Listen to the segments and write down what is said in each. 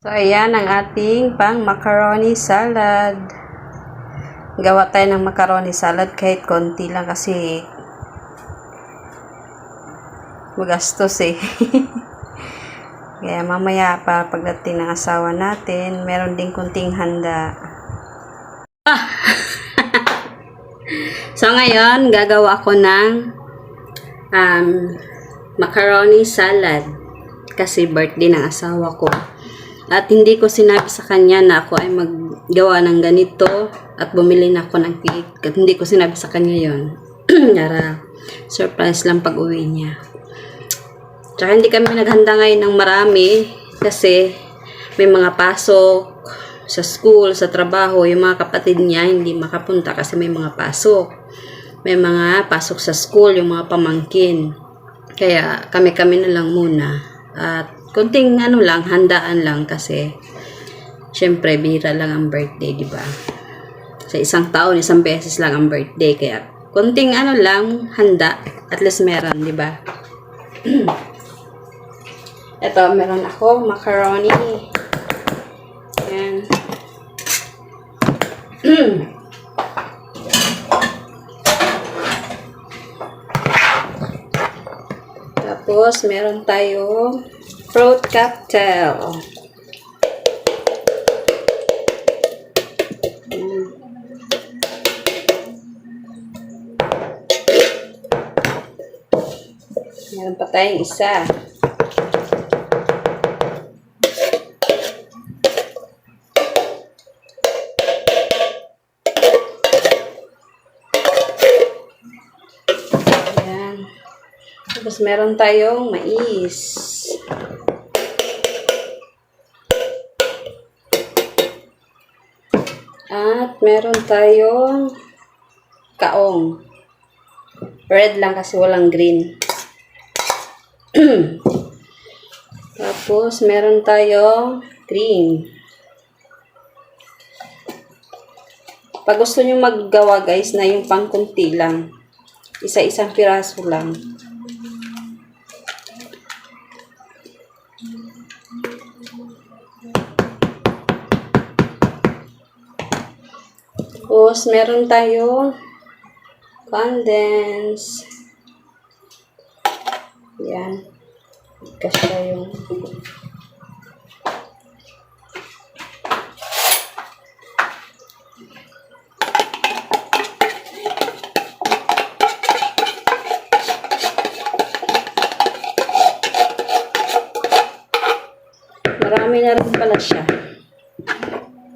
So, ayan ang ating pang macaroni salad. Gawa tayo ng macaroni salad kahit konti lang kasi magastos eh. Kaya mamaya pa pagdating ng asawa natin, meron ding kunting handa. So, ngayon, gagawa ko ng macaroni salad kasi birthday ng asawa ko. At hindi ko sinabi sa kanya na ako ay maggawa ng ganito at bumili na ako ng cake. At hindi ko sinabi sa kanya yon. Para surprise lang pag uwi niya. Tsaka hindi kami naghanda ngayon ng marami kasi may mga pasok sa school, sa trabaho. Yung mga kapatid niya hindi makapunta kasi may mga pasok. May mga pasok sa school, yung mga pamangkin. Kaya kami-kami na lang muna. At kunting handaan lang kasi syempre bihira lang ang birthday, di ba? Sa isang taon, isang beses lang ang birthday, kaya kunting handa, at least meron, di ba? Ito, meron ako macaroni. Ayan. Tapos meron tayong fruit cocktail. Meron pa tayong isa. Ayan. Tapos meron tayong mais. At meron tayong kaong. Red lang kasi walang green. Tapos meron tayong cream. Pag gusto nyo maggawa guys na yung pangkunti lang, isa-isang piraso lang. Tapos, meron tayong condense. Yan. Kasya yung marami na rin pala siya.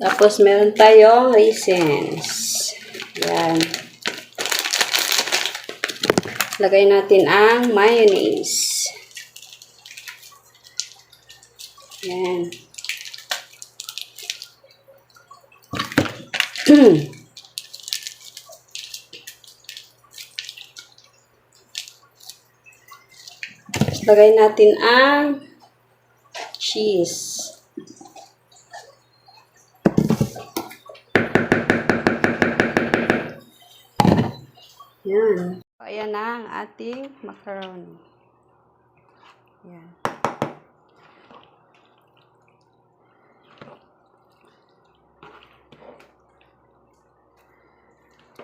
Tapos, meron tayong raisins. Yan. Lagay natin ang mayonnaise. Yan. Lagay natin ang cheese. Yan. Ayan na ang ating macaroni. Yan.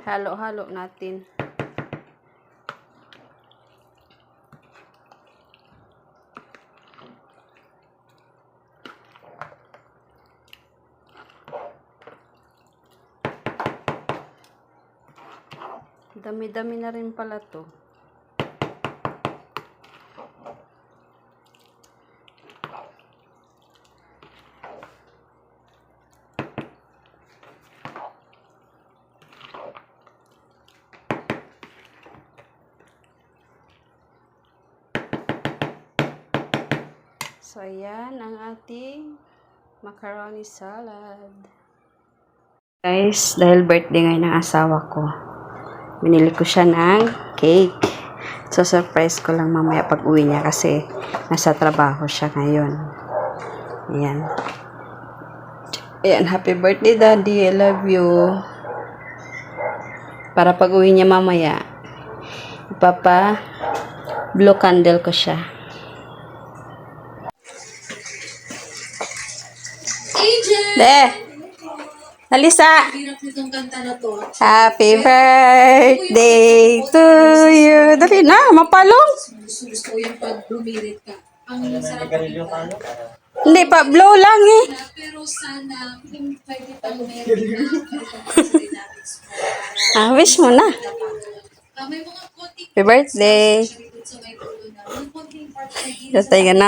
Halo-halo natin. Dami-dami na rin pala to. So, ayan ang ating macaroni salad. Guys, dahil birthday ngayon ng asawa ko, binili ko siya ng cake. So, surprise ko lang mamaya pag uwi niya kasi nasa trabaho siya ngayon. Ayan. Ayan, happy birthday daddy, I love you. Para pag uwi niya mamaya, ipapa blue candle ko siya. De. Alisa. Hirap nitong kanta na to. Happy birthday to you. Dali na, mapalong. Gusto ko yung pag bumirit ka. Ang sarap pakita. Hindi pa, blow lang eh. Pero sana, kung pwede pang meron na, Wish mo na. may mga konting Happy birthday. sa may tulo na, may konting part na Datay ka na.